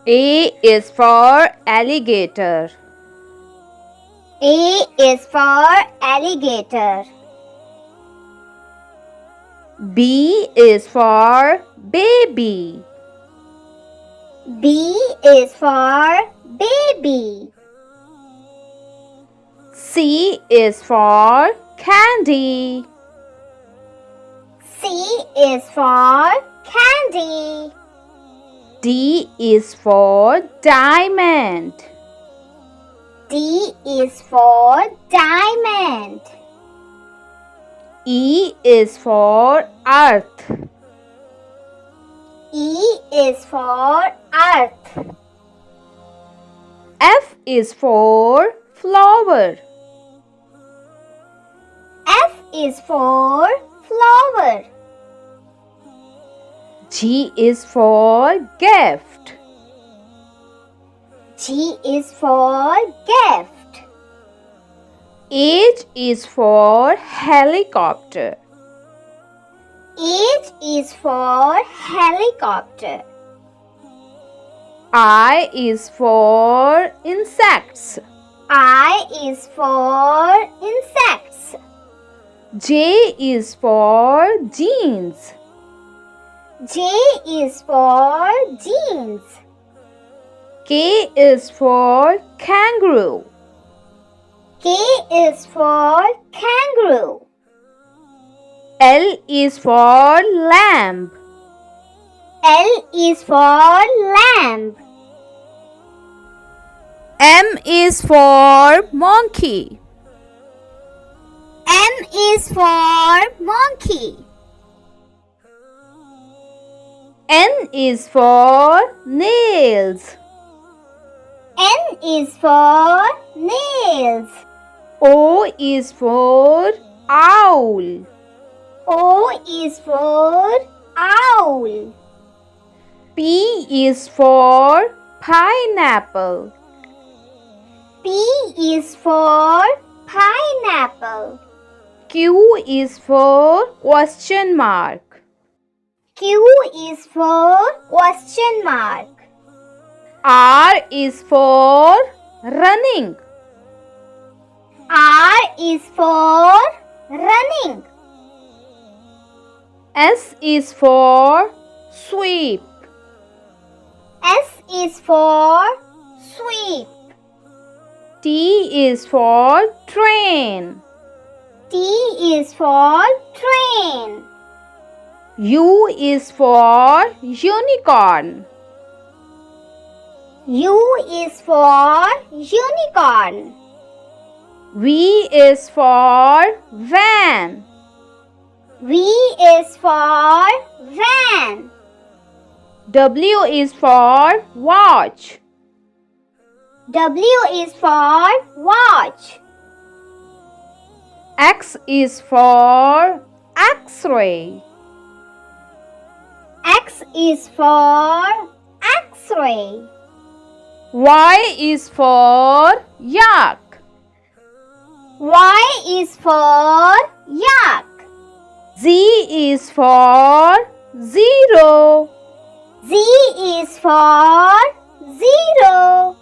A is for alligator. A is for alligator. B is for baby. B is for baby. C is for candy. C is for candy. D is for diamond. D is for diamond. E is for earth. E is for earth. F is for flower. F is for flower. G is for gift. G is for gift. H is for helicopter. H is for helicopter. I is for insects. I is for insects. J is for jeans. J is for jeans. K is for kangaroo. K is for kangaroo. L is for lamb. L is for lamb. M is for monkey. M is for monkey. N is for nails. N is for nails. O is for owl. O is for owl. P is for pineapple. P is for pineapple. Q is for question mark. Q is for question mark. R is for running. R is for running. S is for sweep. S is for sweep. T is for train. T is for train. U is for unicorn. U is for unicorn. V is for van. V is for van. W is for watch. W is for watch. X is for x-ray. X is for x-ray. Y is for yak. Y is for yak. Z is for zero. Z is for zero.